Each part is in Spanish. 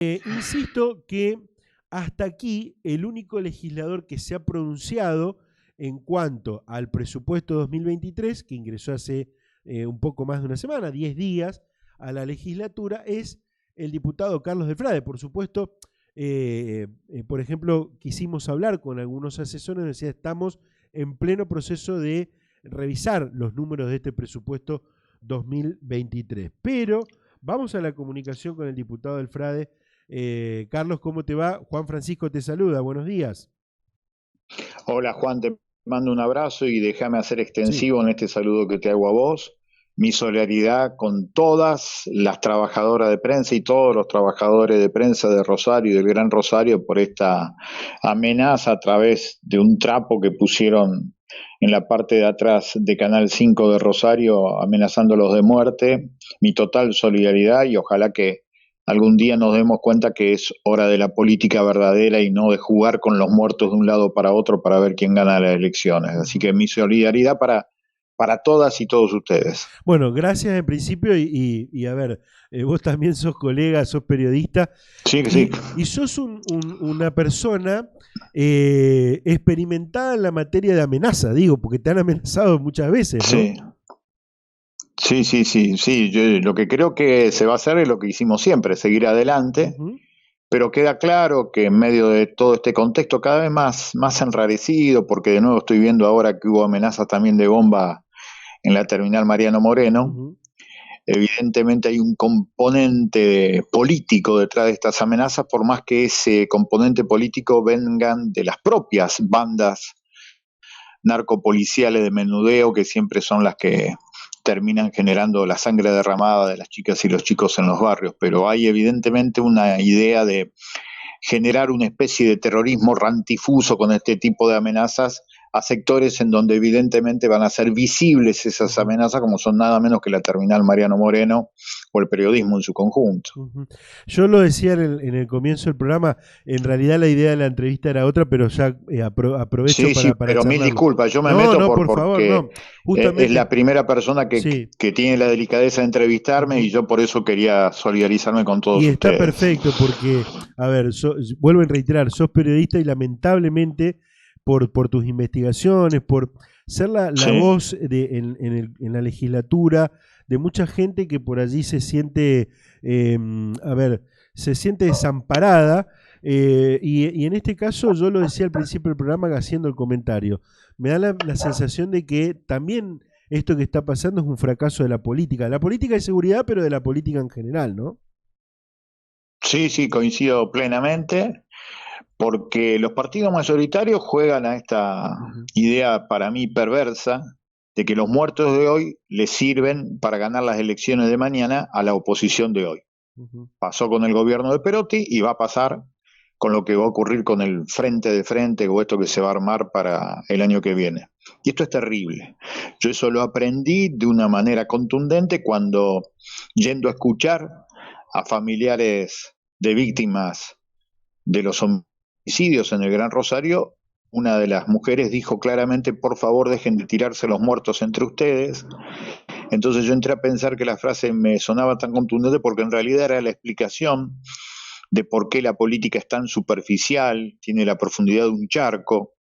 Insisto que hasta aquí el único legislador que se ha pronunciado en cuanto al presupuesto 2023, que ingresó hace un poco más de una semana, 10 días, a la legislatura, es el diputado Carlos Delfrade. Por supuesto, por ejemplo, quisimos hablar con algunos asesores, decía, estamos en pleno proceso de revisar los números de este presupuesto 2023. Pero vamos a la comunicación con el diputado Delfrade. Carlos, ¿cómo te va? Juan Francisco te saluda, buenos días. Hola Juan, te mando un abrazo y déjame hacer Sí. extensivo en este saludo que te hago a vos, mi solidaridad con todas las trabajadoras de prensa y todos los trabajadores de prensa de Rosario y del Gran Rosario por esta amenaza a través de un trapo que pusieron en la parte de atrás de Canal 5 de Rosario amenazándolos de muerte. Mi total solidaridad y ojalá que algún día nos demos cuenta que es hora de la política verdadera y no de jugar con los muertos de un lado para otro para ver quién gana las elecciones. Así que mi solidaridad para todas y todos ustedes. Bueno, gracias en principio y a ver, vos también sos colega, sos periodista Sí, sí. Y sos una persona experimentada en la materia de amenaza, digo, porque te han amenazado muchas veces, ¿no? Sí. Sí. Yo lo que creo que se va a hacer es lo que hicimos siempre, seguir adelante, pero queda claro que en medio de todo este contexto cada vez más enrarecido, porque de nuevo estoy viendo ahora que hubo amenazas también de bomba en la terminal Mariano Moreno. Evidentemente hay un componente político detrás de estas amenazas, por más que ese componente político vengan de las propias bandas narcopoliciales de menudeo, que siempre son las que terminan generando la sangre derramada de las chicas y los chicos en los barrios. Pero hay evidentemente una idea de generar una especie de terrorismo rantifuso con este tipo de amenazas a sectores en donde evidentemente van a ser visibles esas amenazas, como son nada menos que la terminal Mariano Moreno o el periodismo en su conjunto. Yo lo decía en el comienzo del programa, en realidad la idea de la entrevista era otra, pero ya aprovecho para pero mil charlarlo. disculpas, yo me meto por porque favor, no. Justamente, es la primera persona sí. que tiene la delicadeza de entrevistarme y yo por eso quería solidarizarme con todos Y está ustedes. perfecto porque, a ver, vuelvo a reiterar, sos periodista y lamentablemente por tus investigaciones, por ser la voz en la legislatura de mucha gente que por allí se siente, se siente desamparada. Y en este caso, yo lo decía al principio del programa haciendo el comentario, me da la sensación de que también esto que está pasando es un fracaso de la política de seguridad, pero de la política en general, ¿no? Sí, coincido plenamente, porque los partidos mayoritarios juegan a esta idea para mí perversa de que los muertos de hoy les sirven para ganar las elecciones de mañana a la oposición de hoy. Pasó con el gobierno de Perotti y va a pasar con lo que va a ocurrir con el frente de frente o esto que se va a armar para el año que viene. Y esto es terrible. Yo eso lo aprendí de una manera contundente cuando, yendo a escuchar a familiares de víctimas de los homicidios en el Gran Rosario, una de las mujeres dijo claramente: por favor dejen de tirarse los muertos entre ustedes. Entonces yo entré a pensar que la frase me sonaba tan contundente porque en realidad era la explicación de por qué la política es tan superficial, tiene la profundidad de un charco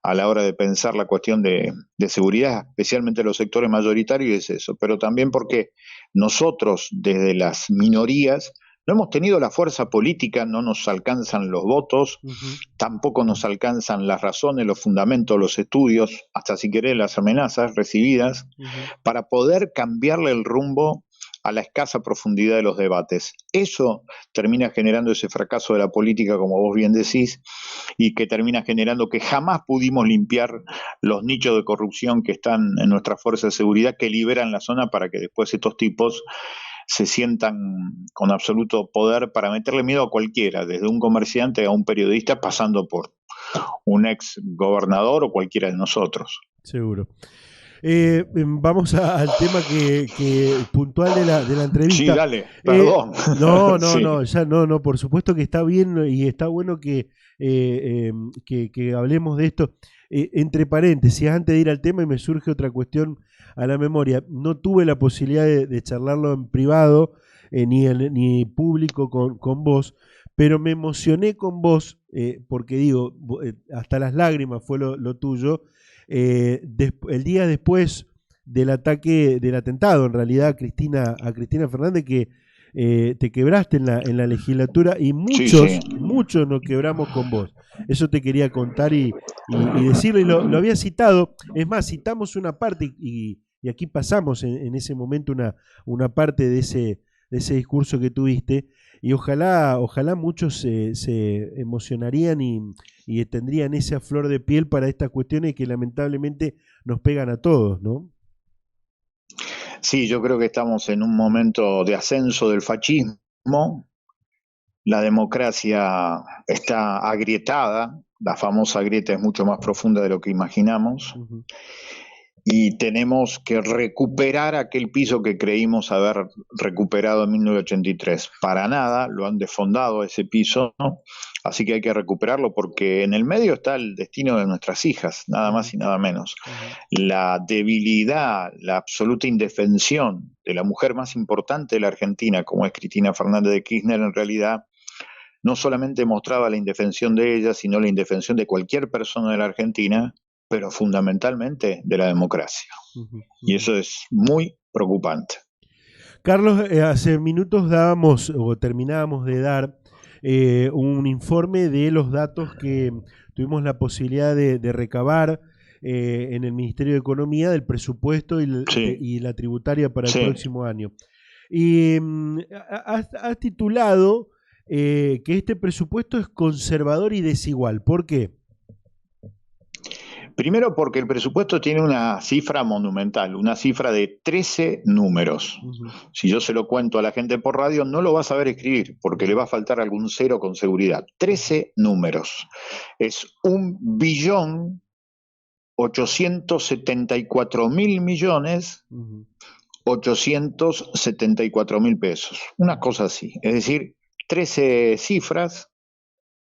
a la hora de pensar la cuestión de seguridad, especialmente los sectores mayoritarios, y es eso, pero también porque nosotros desde las minorías no hemos tenido la fuerza política, no nos alcanzan los votos, tampoco nos alcanzan las razones, los fundamentos, los estudios, hasta si querés las amenazas recibidas, para poder cambiarle el rumbo a la escasa profundidad de los debates. Eso termina generando ese fracaso de la política, como vos bien decís, y que termina generando que jamás pudimos limpiar los nichos de corrupción que están en nuestras fuerzas de seguridad, que liberan la zona para que después estos tipos se sientan con absoluto poder para meterle miedo a cualquiera, desde un comerciante a un periodista, pasando por un ex gobernador o cualquiera de nosotros. Seguro. Vamos al tema que puntual de la entrevista. Sí, dale, perdón. No, por supuesto que está bien y está bueno que hablemos de esto. Entre paréntesis, antes de ir al tema, y me surge otra cuestión a la memoria. No tuve la posibilidad de charlarlo en privado, ni público con vos, pero me emocioné con vos, porque digo, hasta las lágrimas fue lo tuyo, el día después del ataque, del atentado, en realidad, a Cristina Fernández, que te quebraste en la legislatura y Sí, sí. muchos nos quebramos con vos. Eso te quería contar y decirlo, y lo había citado. Es más, citamos una parte y aquí pasamos en ese momento una parte de ese discurso que tuviste. Y ojalá muchos se emocionarían y tendrían esa flor de piel para estas cuestiones que lamentablemente nos pegan a todos, ¿no? Sí, yo creo que estamos en un momento de ascenso del fascismo. La democracia está agrietada, la famosa grieta es mucho más profunda de lo que imaginamos. Ujú. Y tenemos que recuperar aquel piso que creímos haber recuperado en 1983. Para nada, lo han desfondado ese piso, ¿no? Así que hay que recuperarlo porque en el medio está el destino de nuestras hijas, nada más y nada menos. La debilidad, la absoluta indefensión de la mujer más importante de la Argentina, como es Cristina Fernández de Kirchner, en realidad no solamente mostraba la indefensión de ella, sino la indefensión de cualquier persona de la Argentina, pero fundamentalmente de la democracia. Y eso es muy preocupante. Carlos, hace minutos dábamos o terminábamos de dar un informe de los datos que tuvimos la posibilidad de recabar en el Ministerio de Economía del presupuesto y la tributaria para el próximo año. Y has titulado que este presupuesto es conservador y desigual. ¿Por qué? Primero porque el presupuesto tiene una cifra monumental, una cifra de 13 números. Si yo se lo cuento a la gente por radio, no lo va a saber escribir, porque le va a faltar algún cero con seguridad. 13 números. Es 1.874.000.000.000, 874.000 pesos. Una cosa así. Es decir, 13 cifras,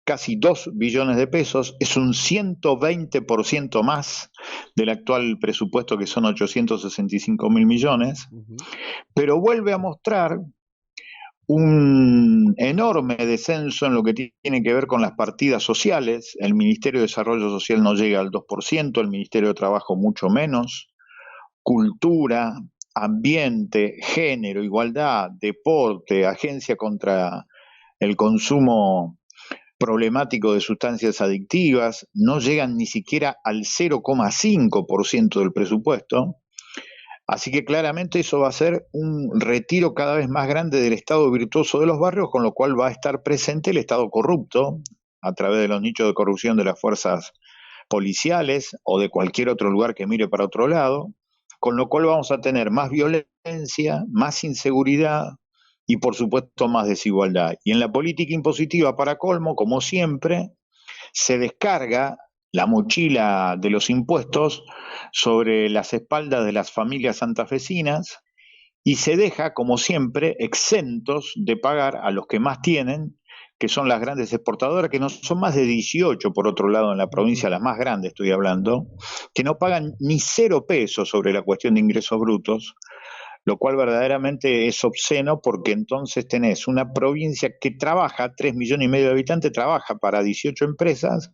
casi 2 billones de pesos, es un 120% más del actual presupuesto, que son 865.000 millones, pero vuelve a mostrar un enorme descenso en lo que tiene que ver con las partidas sociales. El Ministerio de Desarrollo Social no llega al 2%, el Ministerio de Trabajo mucho menos, cultura, ambiente, género, igualdad, deporte, agencia contra el consumo problemático de sustancias adictivas, no llegan ni siquiera al 0,5% del presupuesto. Así que claramente eso va a ser un retiro cada vez más grande del Estado virtuoso de los barrios, con lo cual va a estar presente el Estado corrupto a través de los nichos de corrupción de las fuerzas policiales o de cualquier otro lugar que mire para otro lado, con lo cual vamos a tener más violencia, más inseguridad y por supuesto más desigualdad. Y en la política impositiva, para colmo, como siempre, se descarga la mochila de los impuestos sobre las espaldas de las familias santafesinas y se deja, como siempre, exentos de pagar a los que más tienen, que son las grandes exportadoras, que no son más de 18, por otro lado, en la provincia, las más grandes estoy hablando, que no pagan ni 0 pesos sobre la cuestión de ingresos brutos, lo cual verdaderamente es obsceno, porque entonces tenés una provincia que trabaja, 3,5 millones de habitantes, trabaja para 18 empresas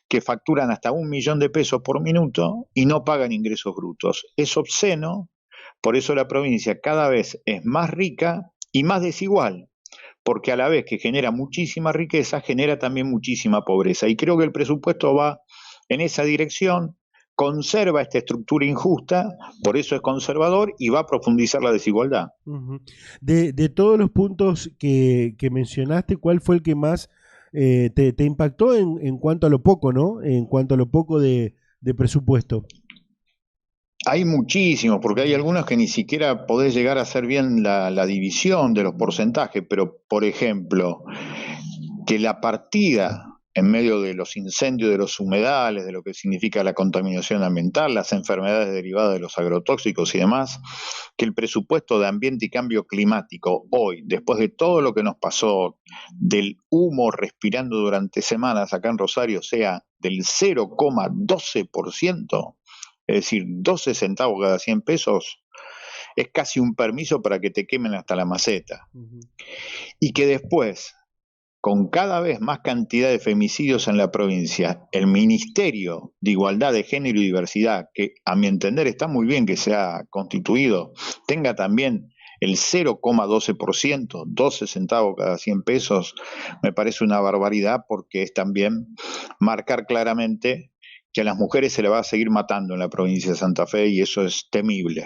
que facturan hasta 1 millón de pesos por minuto y no pagan ingresos brutos. Es obsceno, por eso la provincia cada vez es más rica y más desigual, porque a la vez que genera muchísima riqueza, genera también muchísima pobreza. Y creo que el presupuesto va en esa dirección, conserva esta estructura injusta, por eso es conservador y va a profundizar la desigualdad. De todos los puntos que mencionaste, ¿cuál fue el que más te impactó en cuanto a lo poco, ¿no? En cuanto a lo poco de presupuesto. Hay muchísimos, porque hay algunos que ni siquiera podés llegar a hacer bien la división de los porcentajes, pero por ejemplo, que la partida en medio de los incendios de los humedales, de lo que significa la contaminación ambiental, las enfermedades derivadas de los agrotóxicos y demás, que el presupuesto de ambiente y cambio climático hoy, después de todo lo que nos pasó, del humo respirando durante semanas acá en Rosario, sea del 0,12%, es decir, 12 centavos cada 100 pesos, es casi un permiso para que te quemen hasta la maceta. Y que después con cada vez más cantidad de femicidios en la provincia, el Ministerio de Igualdad de Género y Diversidad, que a mi entender está muy bien que sea constituido, tenga también el 0,12%, 12 centavos cada 100 pesos, me parece una barbaridad, porque es también marcar claramente que a las mujeres se le va a seguir matando en la provincia de Santa Fe, y eso es temible.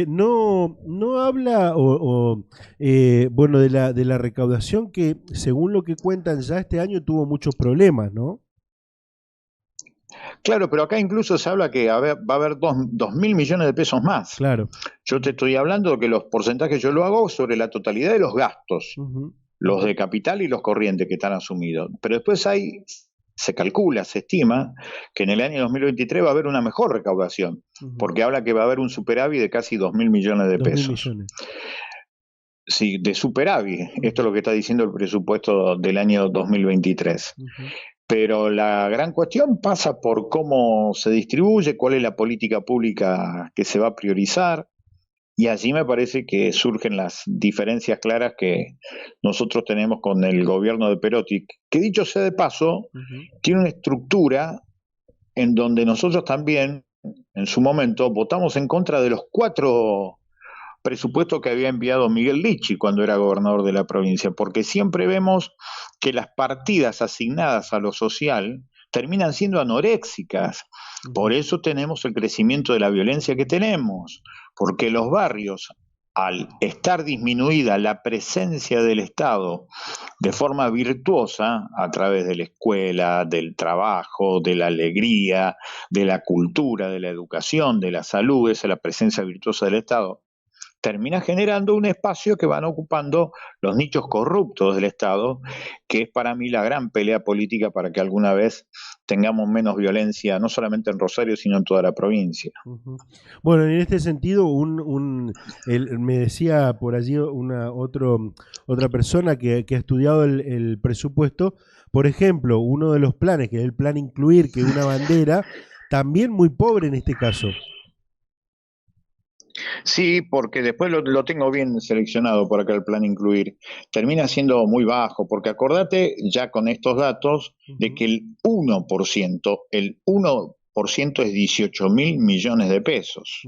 No habla bueno, de la recaudación, que según lo que cuentan ya este año tuvo muchos problemas, ¿no? Claro, pero acá incluso se habla que va a haber 2.000 millones de pesos más. Claro. Yo te estoy hablando de que los porcentajes yo lo hago sobre la totalidad de los gastos, los de capital y los corrientes que están asumidos. Pero después se calcula, se estima que en el año 2023 va a haber una mejor recaudación, porque habla que va a haber un superávit de casi 2.000 millones de pesos. 2.000 millones. Sí, de superávit. Esto es lo que está diciendo el presupuesto del año 2023. Pero la gran cuestión pasa por cómo se distribuye, cuál es la política pública que se va a priorizar, y allí me parece que surgen las diferencias claras que nosotros tenemos con el gobierno de Perotti, que dicho sea de paso, tiene una estructura en donde nosotros también, en su momento, votamos en contra de los 4 presupuestos que había enviado Miguel Lichi cuando era gobernador de la provincia, porque siempre vemos que las partidas asignadas a lo social terminan siendo anoréxicas. Por eso tenemos el crecimiento de la violencia que tenemos, porque los barrios, al estar disminuida la presencia del Estado de forma virtuosa, a través de la escuela, del trabajo, de la alegría, de la cultura, de la educación, de la salud, esa es la presencia virtuosa del Estado, termina generando un espacio que van ocupando los nichos corruptos del Estado, que es para mí la gran pelea política para que alguna vez tengamos menos violencia, no solamente en Rosario, sino en toda la provincia. Bueno, en este sentido, me decía por allí otra persona que ha estudiado el presupuesto, por ejemplo, uno de los planes, que es el plan incluir, que es una bandera, también muy pobre en este caso. Sí, porque después lo tengo bien seleccionado por acá el plan incluir. Termina siendo muy bajo, porque acordate ya con estos datos de que el 1% es 18.000 millones de pesos.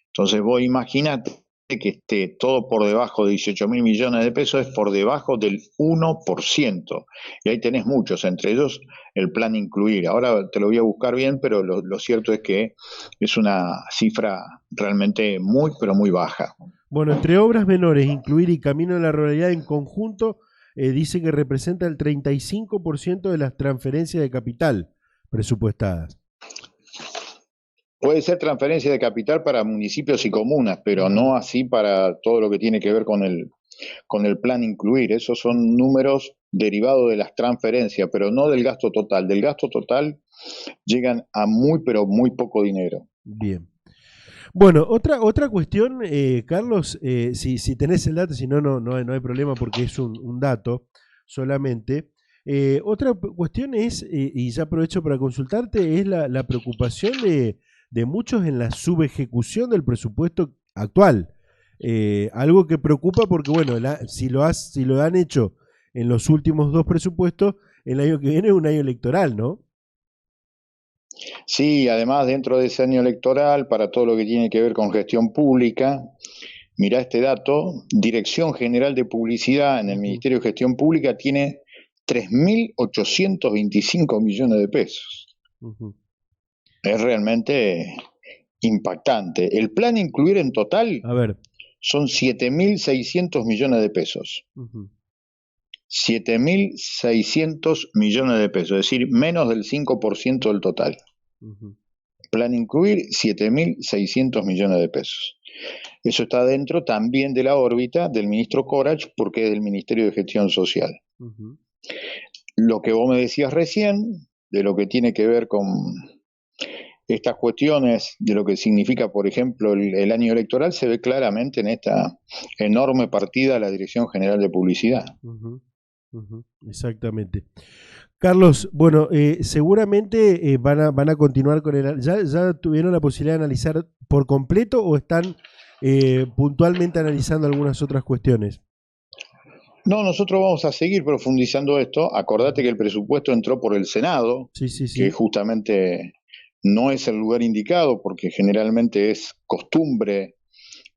Entonces vos imaginate que esté todo por debajo de 18.000 millones de pesos, es por debajo del 1%. Y ahí tenés muchos, entre ellos el plan incluir. Ahora te lo voy a buscar bien, pero lo cierto es que es una cifra realmente muy, pero muy baja. Bueno, entre obras menores, incluir y Camino de la Ruralidad en conjunto, dice que representa el 35% de las transferencias de capital presupuestadas. Puede ser transferencia de capital para municipios y comunas, pero no así para todo lo que tiene que ver con el plan incluir. Esos son números derivados de las transferencias, pero no del gasto total. Del gasto total llegan a muy, pero muy poco dinero. Bien. Bueno, otra cuestión, Carlos, si tenés el dato, si no, no hay problema, porque es un dato solamente. Otra cuestión es, y ya aprovecho para consultarte, es la preocupación de muchos en la subejecución del presupuesto actual. Algo que preocupa porque, bueno, si lo han hecho en los últimos 2 presupuestos, el año que viene es un año electoral, ¿no? Sí, además dentro de ese año electoral, para todo lo que tiene que ver con gestión pública, mirá este dato, Dirección General de Publicidad en el Ministerio de Gestión Pública tiene 3.825 millones de pesos. Es realmente impactante. El plan incluir en total son 7.600 millones de pesos. 7.600 millones de pesos, es decir, menos del 5% del total. Plan incluir, 7.600 millones de pesos. Eso está dentro también de la órbita del ministro Corach, porque es del Ministerio de Gestión Social. Lo que vos me decías recién, de lo que tiene que ver con estas cuestiones, de lo que significa, por ejemplo, el año electoral, se ve claramente en esta enorme partida de la Dirección General de Publicidad. Exactamente. Carlos, bueno, seguramente van a continuar con ¿Ya tuvieron la posibilidad de analizar por completo o están puntualmente analizando algunas otras cuestiones? No, nosotros vamos a seguir profundizando esto. Acordate que el presupuesto entró por el Senado, Sí, sí, que sí. justamente no es el lugar indicado porque generalmente es costumbre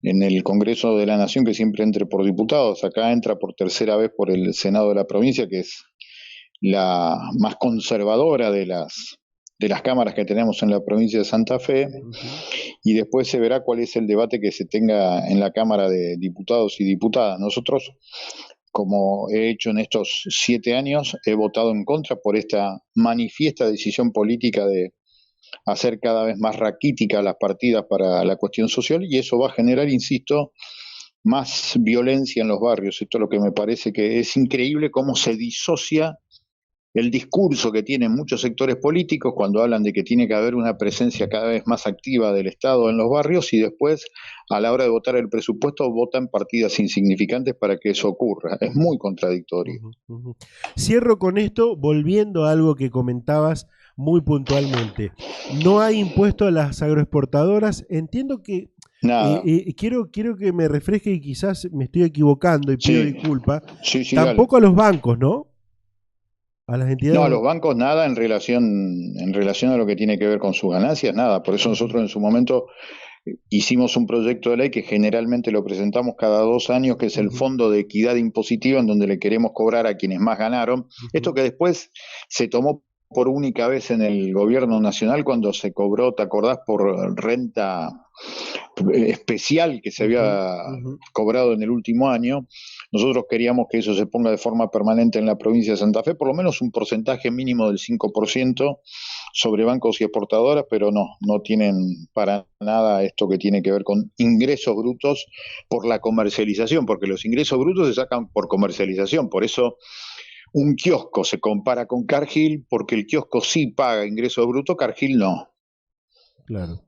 en el Congreso de la Nación que siempre entre por diputados. Acá entra por tercera vez por el Senado de la provincia, que es la más conservadora de las cámaras que tenemos en la provincia de Santa Fe, y después se verá cuál es el debate que se tenga en la Cámara de Diputados y Diputadas. Nosotros, como he hecho en estos 7 años, he votado en contra por esta manifiesta decisión política de hacer cada vez más raquíticas las partidas para la cuestión social, y eso va a generar, insisto, más violencia en los barrios. Esto es lo que me parece que es increíble, cómo se disocia el discurso que tienen muchos sectores políticos cuando hablan de que tiene que haber una presencia cada vez más activa del Estado en los barrios, y después, a la hora de votar el presupuesto, votan partidas insignificantes para que eso ocurra. Es muy contradictorio. Cierro con esto, volviendo a algo que comentabas muy puntualmente. No hay impuesto a las agroexportadoras. Entiendo que Nada. quiero que me refresque y quizás me estoy equivocando y pido Sí, disculpas. sí, dale. Tampoco a los bancos, ¿no? A las entidades. No, a los bancos nada en relación a lo que tiene que ver con sus ganancias, nada. Por eso nosotros en su momento hicimos un proyecto de ley que generalmente lo presentamos cada 2 años, que es el Fondo de Equidad Impositiva, en donde le queremos cobrar a quienes más ganaron. Esto que después se tomó por única vez en el gobierno nacional cuando se cobró, ¿te acordás?, por renta especial que se había cobrado en el último año. Nosotros queríamos que eso se ponga de forma permanente en la provincia de Santa Fe, por lo menos un porcentaje mínimo del 5% sobre bancos y exportadoras, pero no tienen para nada esto que tiene que ver con ingresos brutos por la comercialización, porque los ingresos brutos se sacan por comercialización. Por eso un kiosco se compara con Cargill, porque el kiosco sí paga ingresos brutos, Cargill no. Claro.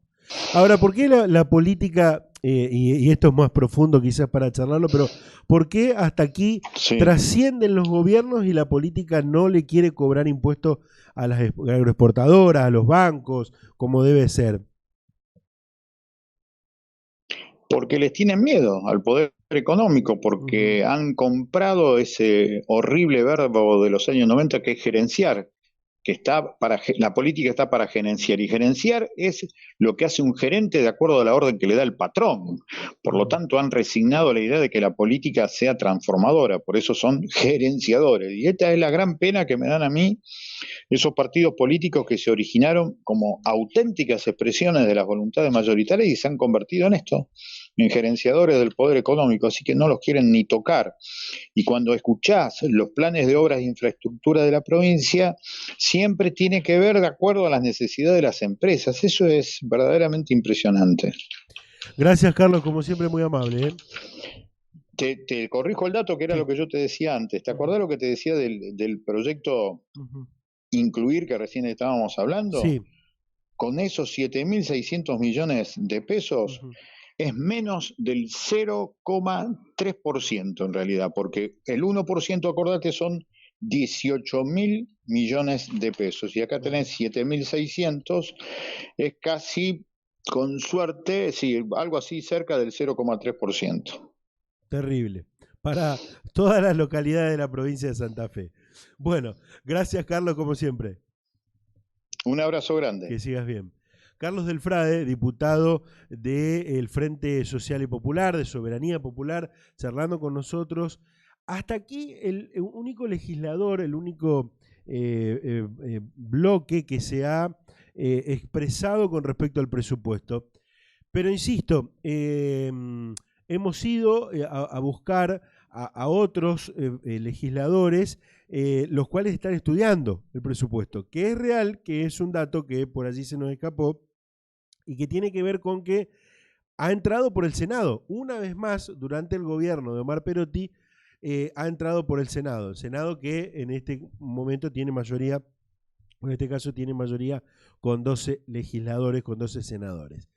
Ahora, ¿por qué la política, y esto es más profundo quizás para charlarlo, pero ¿por qué hasta aquí trascienden los gobiernos y la política no le quiere cobrar impuestos a las agroexportadoras, a los bancos, como debe ser? Porque les tienen miedo al poder económico, porque han comprado ese horrible verbo de los años 90 que es gerenciar, que está para, la política está para gerenciar, y gerenciar es lo que hace un gerente de acuerdo a la orden que le da el patrón. Por lo tanto, han resignado a la idea de que la política sea transformadora, por eso son gerenciadores. Y esta es la gran pena que me dan a mí esos partidos políticos que se originaron como auténticas expresiones de las voluntades mayoritarias y se han convertido en esto, en gerenciadores del poder económico, así que no los quieren ni tocar. Y cuando escuchás los planes de obras de infraestructura de la provincia, siempre tiene que ver de acuerdo a las necesidades de las empresas. Eso es verdaderamente impresionante. Gracias, Carlos, como siempre, muy amable. Te corrijo el dato, que era lo que yo te decía antes. ¿Te acordás lo que te decía del proyecto Incluir, que recién estábamos hablando? Sí. Con esos 7.600 millones de pesos, es menos del 0,3% en realidad, porque el 1%, acordate, son 18.000 millones de pesos, y acá tenés 7.600, es casi, con suerte, sí, algo así cerca del 0,3%. Terrible. Para todas las localidades de la provincia de Santa Fe. Bueno, gracias, Carlos, como siempre. Un abrazo grande. Que sigas bien. Carlos Delfrade, diputado del Frente Social y Popular, de Soberanía Popular, charlando con nosotros. Hasta aquí el único legislador, el único bloque que se ha expresado con respecto al presupuesto. Pero insisto, hemos ido a buscar a otros legisladores, los cuales están estudiando el presupuesto, que es real, que es un dato que por allí se nos escapó y que tiene que ver con que ha entrado por el Senado. Una vez más, durante el gobierno de Omar Perotti, ha entrado por el Senado que en este momento tiene mayoría, en este caso tiene mayoría con 12 legisladores, con 12 senadores.